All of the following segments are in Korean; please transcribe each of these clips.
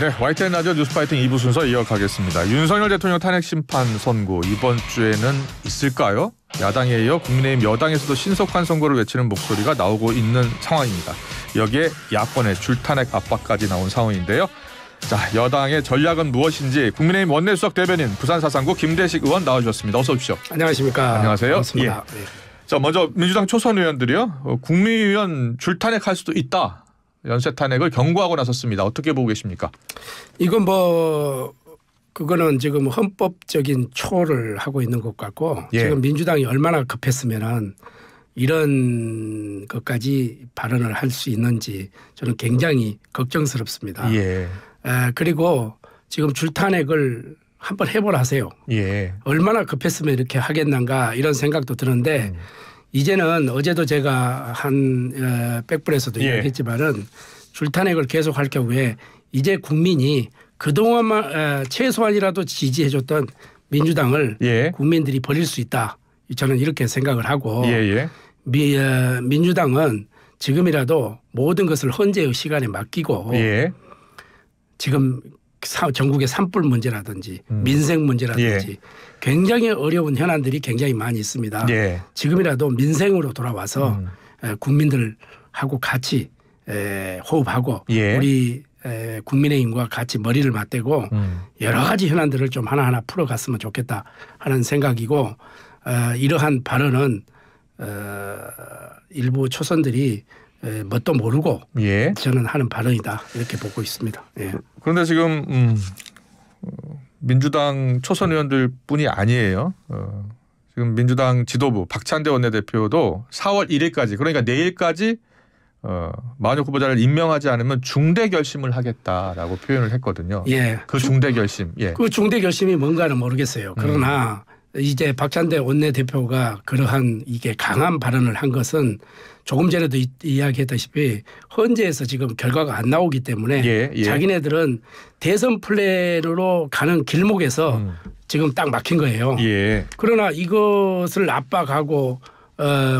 네, YTN 라디오 뉴스파이팅 2부 순서 이어가겠습니다. 윤석열 대통령 탄핵 심판 선고 이번 주에는 있을까요? 야당에 이어 국민의힘 여당에서도 신속한 선고를 외치는 목소리가 나오고 있는 상황입니다. 여기에 야권의 줄탄핵 압박까지 나온 상황인데요. 자, 여당의 전략은 무엇인지 국민의힘 원내수석 대변인 부산 사상구 김대식 의원 나와주셨습니다. 어서 오십시오. 안녕하십니까. 안녕하세요. 반갑습니다. 예. 자, 먼저 민주당 초선 의원들이요. 국민의원 줄탄핵할 수도 있다. 연쇄 탄핵을 경고하고 나섰습니다. 어떻게 보고 계십니까? 이건 그거는 지금 헌법적인 초를 하고 있는 것 같고 지금 민주당이 얼마나 급했으면은 이런 것까지 발언을 할 수 있는지 저는 굉장히 걱정스럽습니다. 그리고 지금 줄탄핵을 한번 해보라 하세요. 얼마나 급했으면 이렇게 하겠는가 이런 생각도 드는데 이제는 어제도 제가 한 백불에서도 이야기했지만은 줄탄핵을 계속할 경우에 이제 국민이 그동안만 최소한이라도 지지해줬던 민주당을 국민들이 버릴 수 있다. 저는 이렇게 생각을 하고 민주당은 지금이라도 모든 것을 헌재의 시간에 맡기고 지금 전국의 산불 문제라든지 민생 문제라든지 굉장히 어려운 현안들이 굉장히 많이 있습니다. 지금이라도 민생으로 돌아와서 국민들하고 같이 호흡하고 우리 국민의힘과 같이 머리를 맞대고 여러 가지 현안들을 좀 하나하나 풀어갔으면 좋겠다 하는 생각이고 이러한 발언은 일부 초선들이 뭣도 모르고 저는 하는 발언이다 이렇게 보고 있습니다. 그런데 지금 민주당 초선 의원들뿐이 아니에요. 지금 민주당 지도부 박찬대 원내대표도 4월 1일까지 그러니까 내일까지 마은혁 후보자를 임명하지 않으면 중대 결심을 하겠다라고 표현을 했거든요. 그 중대 결심. 그 중대 결심이 뭔가는 모르겠어요. 그러나 이제 박찬대 원내대표가 그러한 이게 강한 발언을 한 것은 조금 전에도 이야기했다시피 헌재에서 지금 결과가 안 나오기 때문에 자기네들은 대선 플랜으로 가는 길목에서 지금 딱 막힌 거예요. 그러나 이것을 압박하고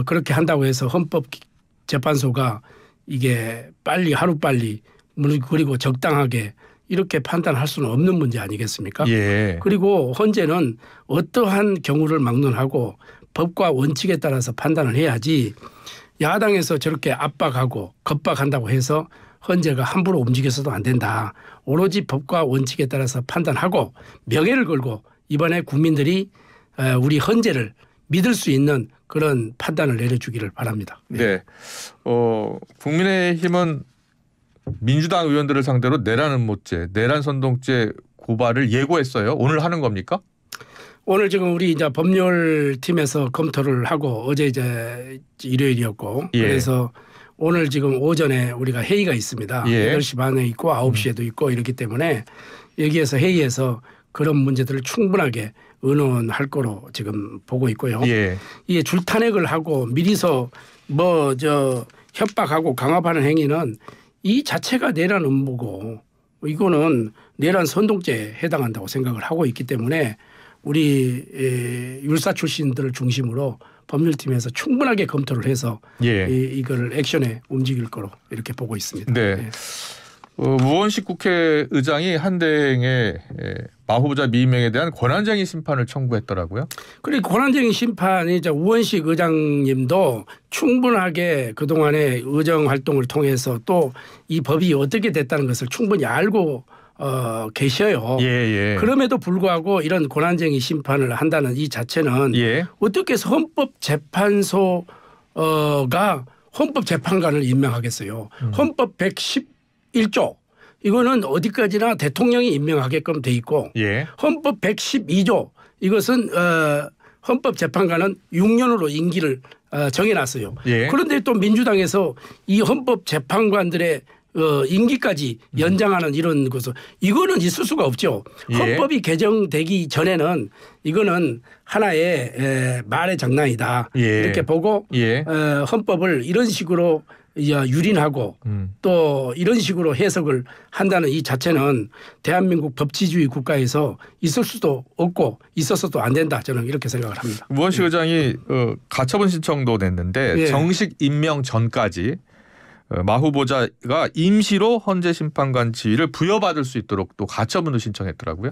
그렇게 한다고 해서 헌법재판소가 이게 빨리 하루빨리 그리고 적당하게 이렇게 판단할 수는 없는 문제 아니겠습니까? 그리고 헌재는 어떠한 경우를 막론하고 법과 원칙에 따라서 판단을 해야지 야당에서 저렇게 압박하고 겁박한다고 해서 헌재가 함부로 움직여서도 안 된다. 오로지 법과 원칙에 따라서 판단하고 명예를 걸고 이번에 국민들이 우리 헌재를 믿을 수 있는 그런 판단을 내려주기를 바랍니다. 국민의힘은 민주당 의원들을 상대로 내란 음모죄, 내란 선동죄 고발을 예고했어요. 오늘 하는 겁니까? 오늘 지금 우리 이제 법률팀에서 검토를 하고 어제 이제 일요일이었고 그래서 오늘 지금 오전에 우리가 회의가 있습니다. 8시 반에 있고 9시에도 있고 이렇기 때문에 여기에서 회의에서 그런 문제들을 충분하게 의논할 거로 지금 보고 있고요. 이게 줄탄핵을 하고 미리서 협박하고 강압하는 행위는 이 자체가 내란 음모고 이거는 내란 선동죄에 해당한다고 생각을 하고 있기 때문에 우리 율사 출신들을 중심으로 법률팀에서 충분하게 검토를 해서 이걸 액션에 움직일 거로 이렇게 보고 있습니다. 우원식 국회의장이 한대행의 마 후보자 미임명에 대한 권한쟁의 심판을 청구했더라고요. 그리고 권한쟁의 심판이 우원식 의장님도 충분하게 그동안의 의정 활동을 통해서 또 이 법이 어떻게 됐다는 것을 충분히 알고 계셔요. 그럼에도 불구하고 이런 권한쟁의 심판을 한다는 이 자체는 어떻게 해서 헌법재판소가 헌법재판관을 임명하겠어요. 헌법 111조 이거는 어디까지나 대통령이 임명하게끔 돼 있고 헌법 112조 이것은 헌법재판관은 6년으로 임기를 정해놨어요. 그런데 또 민주당에서 이 헌법재판관들의 임기까지 연장하는 이런 것을 이거는 있을 수가 없죠. 헌법이 개정되기 전에는 이거는 하나의 말의 장난이다. 이렇게 보고 헌법을 이런 식으로 유린하고 또 이런 식으로 해석을 한다는 이 자체는 대한민국 법치주의 국가에서 있을 수도 없고 있어서도 안 된다. 저는 이렇게 생각을 합니다. 우원식 의장이 가처분 신청도 냈는데 정식 임명 전까지 마 후보자가 임시로 헌재 심판관 지위를 부여받을 수 있도록 또 가처분을 신청했더라고요.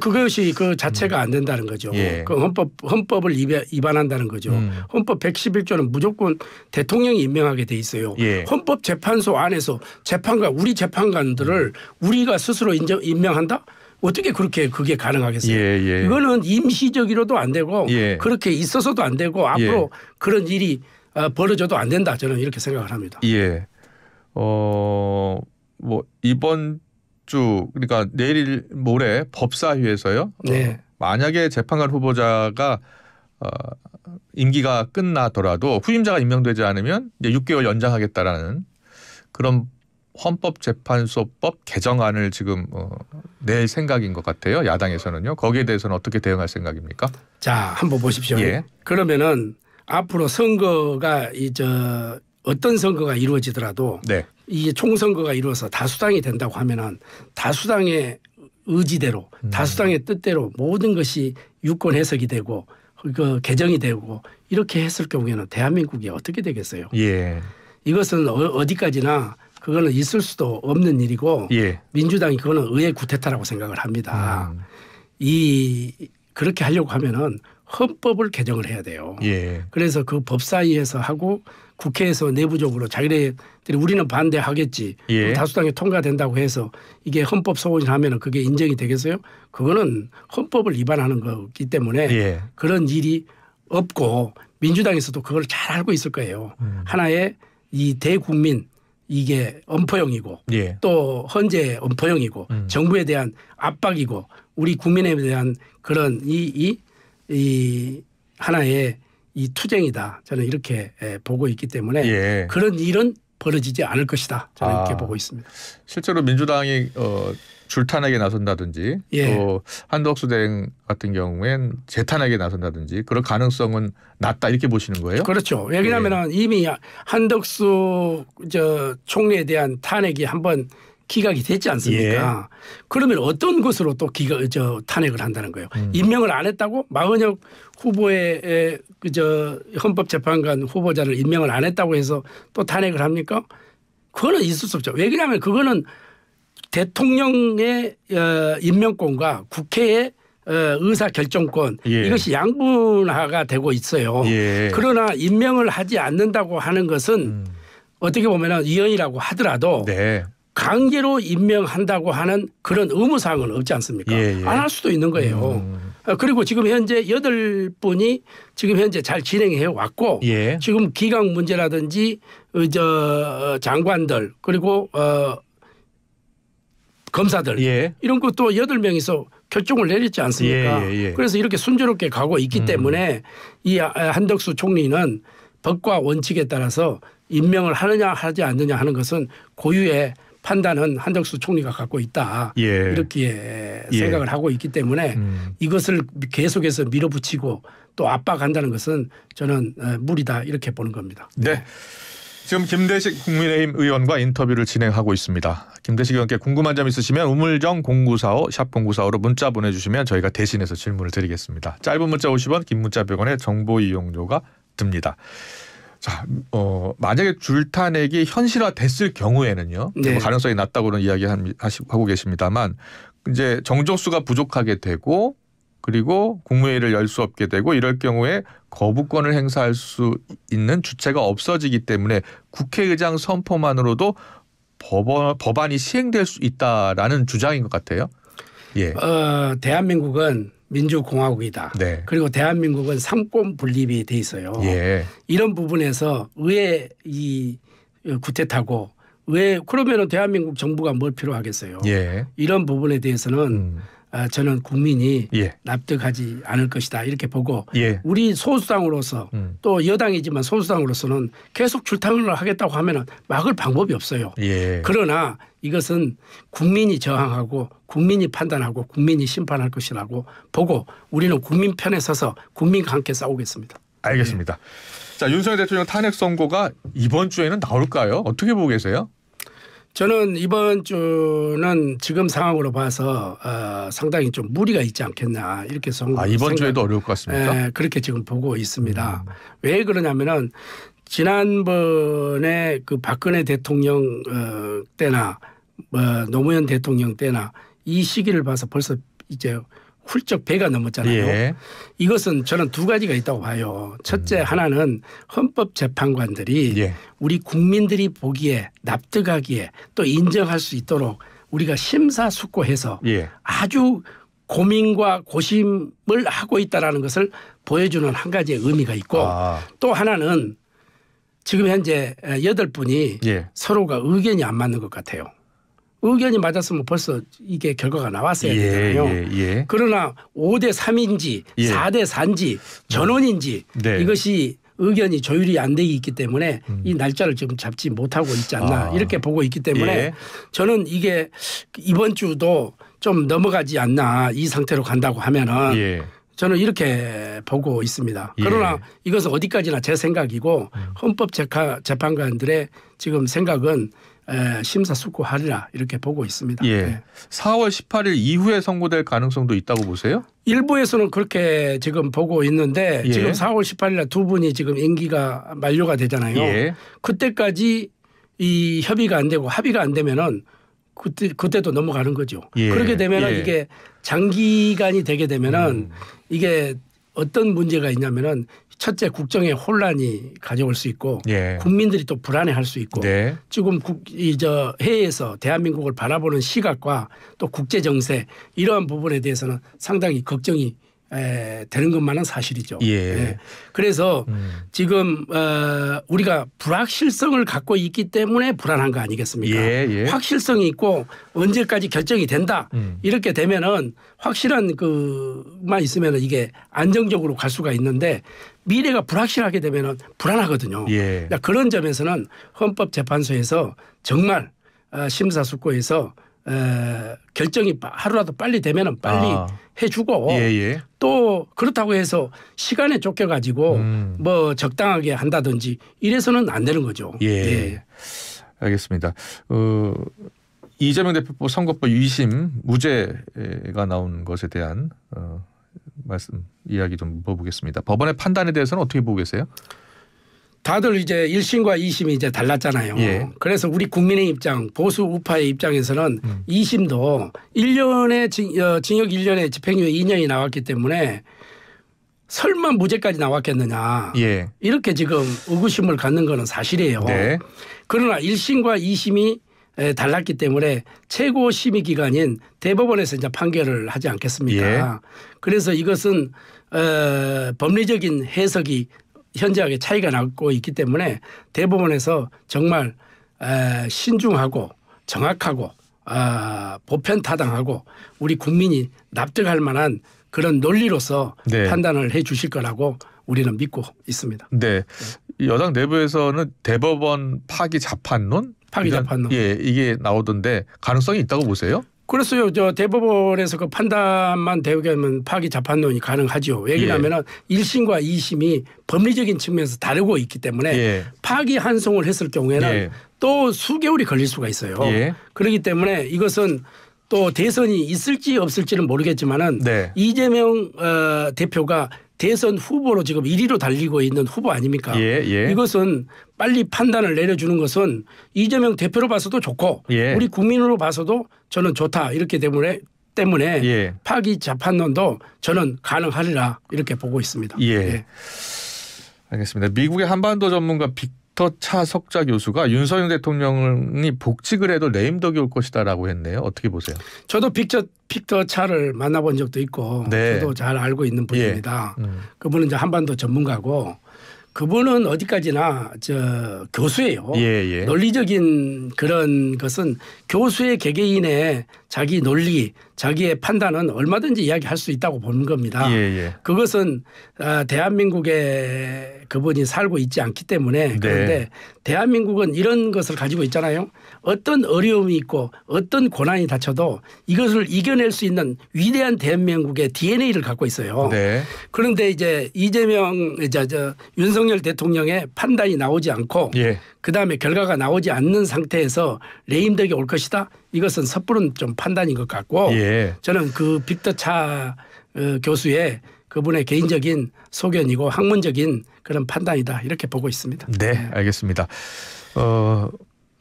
그것이 그 자체가 안 된다는 거죠. 예. 그 헌법을 위반한다는 거죠. 헌법 111조는 무조건 대통령이 임명하게 돼 있어요. 예. 헌법재판소 안에서 재판관 우리 재판관들을 우리가 스스로 임명한다? 어떻게 그렇게 그게 가능하겠어요? 예. 이거는 임시적으로도 안 되고 예. 그렇게 있어서도 안 되고 앞으로 그런 일이 벌어져도 안 된다. 저는 이렇게 생각을 합니다. 예. 뭐 이번 주 그러니까 내일 모레 법사위에서요. 네. 만약에 재판관 후보자가 임기가 끝나더라도 후임자가 임명되지 않으면 이제 6개월 연장하겠다라는 그런 헌법재판소법 개정안을 지금 낼 생각인 것 같아요. 야당에서는요. 거기에 대해서는 어떻게 대응할 생각입니까? 자, 한번 보십시오. 예. 그러면은 앞으로 선거가 어떤 선거가 이루어지더라도 네. 이게 총선거가 이루어서 다수당이 된다고 하면은 다수당의 의지대로 다수당의 뜻대로 모든 것이 유권 해석이 되고 그 개정이 되고 이렇게 했을 경우에는 대한민국이 어떻게 되겠어요? 예. 이것은 어디까지나 그거는 있을 수도 없는 일이고 예. 민주당이 그거는 의회 구태타라고 생각을 합니다. 그렇게 하려고 하면은 헌법을 개정을 해야 돼요. 예. 그래서 그 법사위에서 하고 국회에서 내부적으로 자기네들이 우리는 반대하겠지. 예. 다수당이 통과된다고 해서 이게 헌법 소원을 하면은 그게 인정이 되겠어요? 그거는 헌법을 위반하는 거기 때문에 예. 그런 일이 없고 민주당에서도 그걸 잘 알고 있을 거예요. 하나의 이 대국민 이게 엄포용이고 예. 또 헌재 엄포용이고 정부에 대한 압박이고 우리 국민에 대한 그런 이 하나의 이 투쟁이다. 저는 이렇게 보고 있기 때문에 예. 그런 일은 벌어지지 않을 것이다. 저는 이렇게 보고 있습니다. 실제로 민주당이 줄탄핵에 나선다든지 예. 또 한덕수 대행 같은 경우엔 재탄핵에 나선다든지 그런 가능성은 낮다 이렇게 보시는 거예요? 그렇죠. 왜냐하면 이미 한덕수 총리에 대한 탄핵이 한번 기각이 됐지 않습니까? 그러면 어떤 것으로 또 탄핵을 한다는 거예요. 임명을 안 했다고? 마은혁 후보의 헌법재판관 후보자를 임명을 안 했다고 해서 또 탄핵을 합니까? 그거는 있을 수 없죠. 왜냐하면 그거는 대통령의 임명권과 국회의 의사결정권 이것이 양분화가 되고 있어요. 그러나 임명을 하지 않는다고 하는 것은 어떻게 보면 위헌이라고 하더라도 네. 강제로 임명한다고 하는 그런 의무사항은 없지 않습니까? 안 할 수도 있는 거예요. 그리고 지금 현재 8분이 지금 현재 잘 진행해 왔고 지금 기각 문제라든지 장관들 그리고 검사들 이런 것도 8명이서 결정을 내렸지 않습니까? 그래서 이렇게 순조롭게 가고 있기 때문에 이 한덕수 총리는 법과 원칙에 따라서 임명을 하느냐 하지 않느냐 하는 것은 고유의 판단은 한덕수 총리가 갖고 있다. 이렇게 생각을 하고 있기 때문에 이것을 계속해서 밀어붙이고 또 압박한다는 것은 저는 무리다 이렇게 보는 겁니다. 네. 지금 김대식 국민의힘 의원과 인터뷰를 진행하고 있습니다. 김대식 의원께 궁금한 점 있으시면 우물정 0945 샵 0945로 문자 보내주시면 저희가 대신해서 질문을 드리겠습니다. 짧은 문자 50원 긴 문자 100원의 정보 이용료가 듭니다. 자, 만약에 줄탄핵이 현실화됐을 경우에는요. 뭐 가능성이 낮다고는 이야기하고 계십니다만 이제 정족수가 부족하게 되고 그리고 국무회의를 열 수 없게 되고 이럴 경우에 거부권을 행사할 수 있는 주체가 없어지기 때문에 국회의장 선포만으로도 법안이 시행될 수 있다라는 주장인 것 같아요. 대한민국은 민주공화국이다. 그리고 대한민국은 삼권 분립이 돼 있어요. 이런 부분에서 왜 이 구태타고 왜 그러면은 대한민국 정부가 뭘 필요하겠어요. 이런 부분에 대해서는 저는 국민이 납득하지 않을 것이다 이렇게 보고 우리 소수당으로서 또 여당이지만 소수당으로서는 계속 줄탄핵을 하겠다고 하면 막을 방법이 없어요. 그러나 이것은 국민이 저항하고 국민이 판단하고 국민이 심판할 것이라고 보고 우리는 국민 편에 서서 국민과 함께 싸우겠습니다. 알겠습니다. 자, 윤석열 대통령 탄핵 선고가 이번 주에는 나올까요? 어떻게 보고 계세요? 저는 이번 주는 지금 상황으로 봐서 상당히 좀 무리가 있지 않겠나 이렇게 이번 주에도 어려울 것 같습니까? 그렇게 지금 보고 있습니다. 왜 그러냐면은 지난번에 그 박근혜 대통령 때나 노무현 대통령 때나 이 시기를 봐서 벌써 이제 훌쩍 배가 넘었잖아요. 예. 이것은 저는 두 가지가 있다고 봐요. 첫째 하나는 헌법재판관들이 예. 우리 국민들이 보기에 납득하기에 또 인정할 수 있도록 우리가 심사숙고해서 예. 아주 고민과 고심을 하고 있다라는 것을 보여주는 한 가지의 의미가 있고 또 하나는 지금 현재 8분이 예. 서로가 의견이 안 맞는 것 같아요. 의견이 맞았으면 벌써 이게 결과가 나왔어야 되잖아요. 그러나 5대 3인지 4대 4인지 전원인지 네. 이것이 의견이 조율이 안 돼 있기 때문에 이 날짜를 지금 잡지 못하고 있지 않나 이렇게 보고 있기 때문에 저는 이게 이번 주도 좀 넘어가지 않나 이 상태로 간다고 하면은 저는 이렇게 보고 있습니다. 그러나 이것은 어디까지나 제 생각이고 헌법재판관들의 지금 생각은 심사숙고하리라 이렇게 보고 있습니다. 네. 4월 18일 이후에 선고될 가능성도 있다고 보세요? 일부에서는 그렇게 지금 보고 있는데 지금 4월 18일 날 두 분이 지금 임기가 만료가 되잖아요. 그때까지 이 협의가 안 되고 합의가 안 되면은 그때도 넘어가는 거죠. 그렇게 되면은 이게 장기간이 되게 되면은 이게 어떤 문제가 있냐면은 첫째 국정에 혼란이 가져올 수 있고 국민들이 또 불안해할 수 있고 지금 해외에서 대한민국을 바라보는 시각과 또 국제 정세 이러한 부분에 대해서는 상당히 걱정이 되는 것만은 사실이죠. 그래서 지금 우리가 불확실성을 갖고 있기 때문에 불안한 거 아니겠습니까? 확실성이 있고 언제까지 결정이 된다 이렇게 되면은 확실한 그만 있으면은 이게 안정적으로 갈 수가 있는데 미래가 불확실하게 되면은 불안하거든요. 그러니까 그런 점에서는 헌법재판소에서 정말 심사숙고해서 결정이 하루라도 빨리 되면은 빨리 해주고 또 그렇다고 해서 시간에 쫓겨가지고 뭐 적당하게 한다든지 이래서는 안 되는 거죠. 알겠습니다. 이재명 대표 선거법 2심 무죄가 나온 것에 대한 말씀 이야기 좀 물어보겠습니다. 법원의 판단에 대해서는 어떻게 보고 계세요? 다들 이제 1심과 2심이 이제 달랐잖아요. 그래서 우리 국민의 입장, 보수 우파의 입장에서는 2심도 1년에 징역 1년에 집행유예 2년이 나왔기 때문에 설마 무죄까지 나왔겠느냐. 이렇게 지금 의구심을 갖는 거는 사실이에요. 그러나 1심과 2심이 달랐기 때문에 최고 심의 기관인 대법원에서 이제 판결을 하지 않겠습니까? 그래서 이것은 법리적인 해석이 현저하게 차이가 나고 있기 때문에 대법원에서 정말 신중하고 정확하고 보편타당하고 우리 국민이 납득할 만한 그런 논리로서 판단을 해 주실 거라고 우리는 믿고 있습니다. 여당 내부에서는 대법원 파기 자판론? 이게 나오던데 가능성이 있다고 보세요? 그래서요, 대법원에서 그 판단만 되면 파기 자판론이 가능하죠. 왜냐하면 1심과 2심이 법리적인 측면에서 다르고 있기 때문에 파기 환송을 했을 경우에는 또 수개월이 걸릴 수가 있어요. 그렇기 때문에 이것은 또 대선이 있을지 없을지는 모르겠지만은 이재명 대표가 대선 후보로 지금 1위로 달리고 있는 후보 아닙니까? 이것은 빨리 판단을 내려주는 것은 이재명 대표로 봐서도 좋고 우리 국민으로 봐서도 저는 좋다 이렇게 때문에 파기 재판론도 저는 가능하리라 이렇게 보고 있습니다. 알겠습니다. 미국의 한반도 전문가 빅터 차 석좌 교수가 윤석열 대통령이 복직을 해도 레임덕이 올 것이다라고 했네요. 어떻게 보세요? 저도 빅터 차를 만나본 적도 있고 저도 잘 알고 있는 분입니다. 그분은 이제 한반도 전문가고 그분은 어디까지나 교수예요. 논리적인 그런 것은 교수의 개개인의 자기 논리, 자기의 판단은 얼마든지 이야기할 수 있다고 보는 겁니다. 그것은 대한민국에 그분이 살고 있지 않기 때문에 그런데 대한민국은 이런 것을 가지고 있잖아요. 어떤 어려움이 있고 어떤 고난이 닥쳐도 이것을 이겨낼 수 있는 위대한 대한민국의 DNA를 갖고 있어요. 그런데 이제 윤석열 대통령의 판단이 나오지 않고 그다음에 결과가 나오지 않는 상태에서 레임덕이 올 것이다. 이것은 섣부른 좀 판단인 것 같고 저는 그 빅터 차 교수의 그분의 개인적인 소견이고 학문적인 그런 판단이다 이렇게 보고 있습니다. 네, 알겠습니다.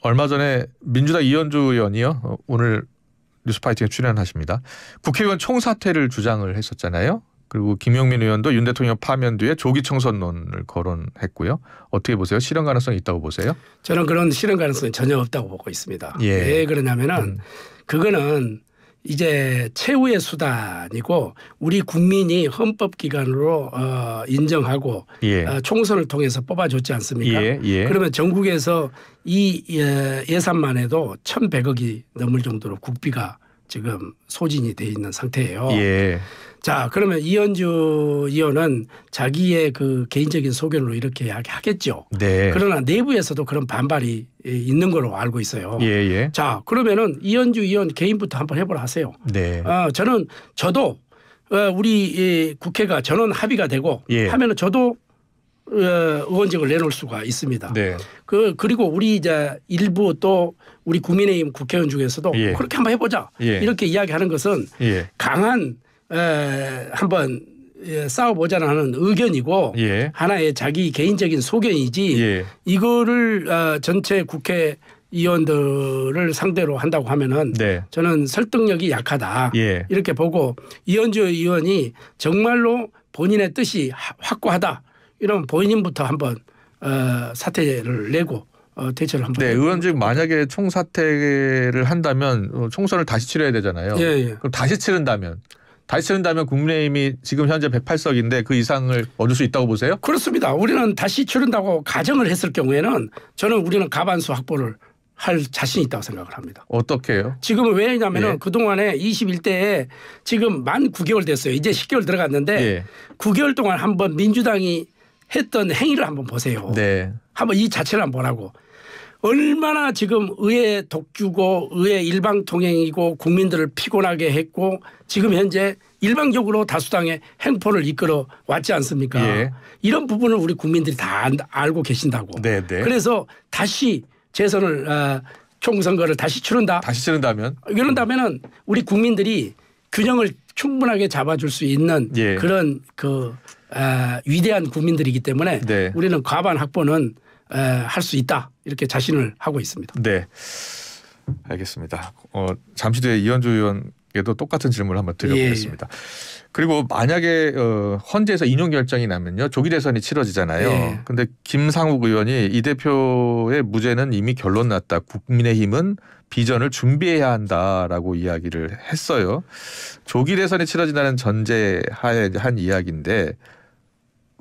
얼마 전에 민주당 이현주 의원이요 오늘 뉴스파이팅에 출연하십니다. 국회의원 총사퇴를 주장을 했었잖아요. 그리고 김용민 의원도 윤 대통령 파면 뒤에 조기 총선론을 거론했고요. 어떻게 보세요? 실현 가능성이 있다고 보세요? 저는 그런 실현 가능성이 전혀 없다고 보고 있습니다. 예. 왜 그러냐면은 그거는 이제 최후의 수단이고 우리 국민이 헌법기관으로 인정하고 예. 총선을 통해서 뽑아줬지 않습니까? 예. 예. 그러면 전국에서 이 예산만 해도 1,100억이 넘을 정도로 국비가 지금 소진이 돼 있는 상태예요. 예. 자, 그러면 이현주 의원은 자기의 그 개인적인 소견으로 이렇게 이야기하겠죠. 네. 그러나 내부에서도 그런 반발이 있는 걸로 알고 있어요. 예. 예. 자, 그러면은 이현주 의원 개인부터 한번 해보라 하세요. 네. 저도 우리 국회가 전원 합의가 되고 예. 하면은 저도 의원직을 내놓을 수가 있습니다. 네. 그리고 우리 이제 일부 또 우리 국민의힘 국회의원 중에서도 예. 그렇게 한번 해보자. 예. 이렇게 이야기하는 것은 예. 강한 한번 싸워보자는 하는 의견이고 예. 하나의 자기 개인적인 소견이지 예. 이거를 전체 국회의원들을 상대로 한다고 하면은 네. 저는 설득력이 약하다. 예. 이렇게 보고 이현주 의원이 정말로 본인의 뜻이 확고하다. 이러면 본인부터 한번 사퇴를 내고 대처를 한번. 네, 의원직 만약에 총사퇴를 한다면 총선을 다시 치러야 되잖아요. 예, 예. 그럼 다시 치른다면 국민의힘이 지금 현재 108석인데 그 이상을 얻을 수 있다고 보세요? 그렇습니다. 우리는 다시 치른다고 가정을 했을 경우에는 저는 우리는 과반수 확보를 할 자신이 있다고 생각을 합니다. 어떻게 해요? 지금은 왜냐하면 예. 그동안에 21대에 지금 만 9개월 됐어요. 이제 10개월 들어갔는데 예. 9개월 동안 한번 민주당이 했던 행위를 한번 보세요. 네. 한번 이 자체를 한번 보라고. 얼마나 지금 의회 독주고 의회 일방통행이고 국민들을 피곤하게 했고 지금 현재 일방적으로 다수당의 행포를 이끌어 왔지 않습니까? 예. 이런 부분을 우리 국민들이 다 알고 계신다고. 네, 네. 그래서 다시 재선을 총선거를 다시 치른다. 다시 치른다면? 이런다면은 우리 국민들이 균형을 충분하게 잡아줄 수 있는 예. 그런 위대한 국민들이기 때문에 네. 우리는 과반 확보는 할 수 있다 이렇게 자신을 하고 있습니다. 네. 알겠습니다. 잠시 뒤에 이현주 의원께도 똑같은 질문을 한번 드려보겠습니다. 예. 그리고 만약에 헌재에서 인용 결정이 나면요. 조기 대선이 치러지잖아요. 그런데 김상욱 의원이 이 대표의 무죄는 이미 결론 났다. 국민의힘은 비전을 준비해야 한다라고 이야기를 했어요. 조기 대선이 치러진다는 전제하에 한 이야기인데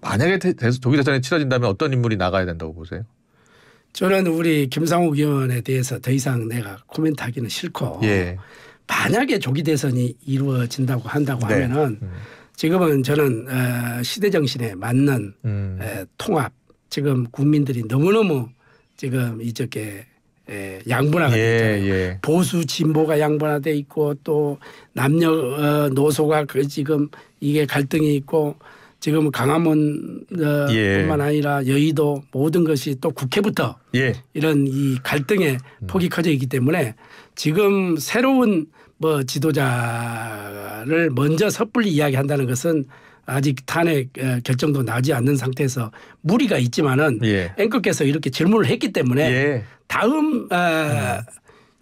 만약에 조기 대선이 치러진다면 어떤 인물이 나가야 된다고 보세요? 저는 우리 김상욱 의원에 대해서 더 이상 내가 코멘트하기는 싫고 만약에 조기 대선이 이루어진다고 한다고 하면은 지금은 저는 시대 정신에 맞는 통합 지금 국민들이 너무너무 지금 이쪽에 양분화가 되어 있잖아요. 보수 진보가 양분화돼 있고 또 남녀 노소가 지금 이게 갈등이 있고 지금 강화문 뿐만 아니라 여의도 모든 것이 또 국회부터 이런 이 갈등의 폭이 커져 있기 때문에 지금 새로운 지도자를 먼저 섣불리 이야기한다는 것은 아직 탄핵 결정도 나지 않는 상태에서 무리가 있지만은 앵커께서 이렇게 질문을 했기 때문에 다음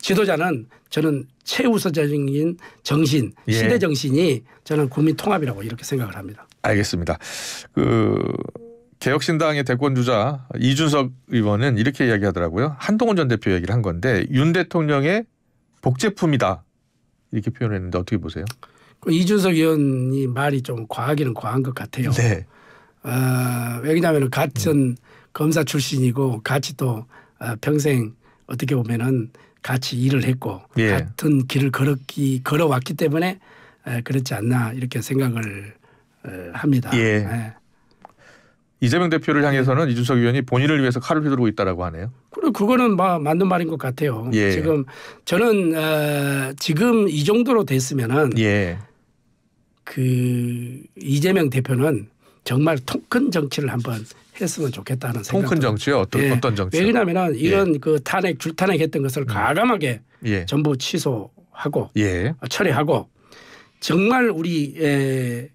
지도자는 저는 최우선적인 정신, 시대 정신이 저는 국민 통합이라고 이렇게 생각을 합니다. 알겠습니다. 개혁신당의 대권주자 이준석 의원은 이렇게 이야기하더라고요. 한동훈 전 대표 얘기를 한 건데 윤 대통령의 복제품이다 이렇게 표현했는데 어떻게 보세요? 이준석 의원이 말이 좀 과하기는 과한 것 같아요. 네. 왜냐하면 같은 검사 출신이고 같이 또 평생 어떻게 보면은 같이 일을 했고 같은 길을 걸어왔기 때문에 그렇지 않나 이렇게 생각을 합니다. 이재명 대표를 향해서는 이준석 의원이 본인을 위해서 칼을 휘두르고 있다라고 하네요. 그리고 그거는 맞는 말인 것 같아요. 지금 저는 지금 이 정도로 됐으면은 그 이재명 대표는 정말 통큰 정치를 한번 했으면 좋겠다는 생각. 통큰 정치요? 어떤 정치? 왜냐하면 이런 그 줄탄핵했던 것을 과감하게 전부 취소하고 처리하고 정말 우리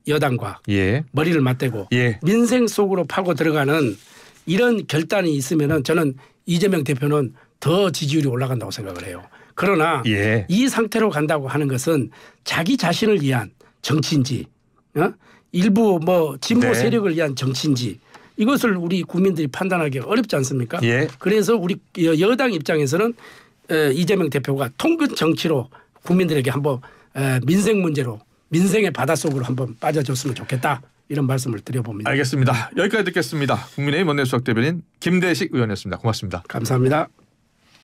여당과 예. 머리를 맞대고 예. 민생 속으로 파고 들어가는 이런 결단이 있으면은 저는 이재명 대표는 더 지지율이 올라간다고 생각을 해요. 그러나 예. 이 상태로 간다고 하는 것은 자기 자신을 위한 정치인지 일부 뭐 진보 네. 세력을 위한 정치인지 이것을 우리 국민들이 판단하기 어렵지 않습니까? 예. 그래서 우리 여당 입장에서는 이재명 대표가 통근 정치로 국민들에게 한번 민생 문제로 민생의 바닷속으로 한번 빠져줬으면 좋겠다. 이런 말씀을 드려봅니다. 알겠습니다. 여기까지 듣겠습니다. 국민의힘 원내수석 대변인 김대식 의원이었습니다. 고맙습니다. 감사합니다.